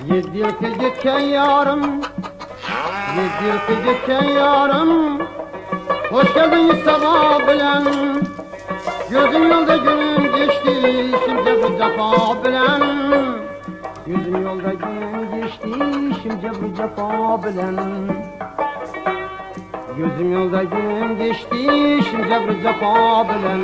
7 yıl gitken yarım, 7 yıl gitken yarım. Hoş geldin sabah bilen. Gözüm yolda günüm geçti, şimdi bu cefa bilen. Gözüm yolda günüm geçti, şimdi bu cefa bilen. Gözüm yolda günüm geçti, şimdi bu cefa bilen.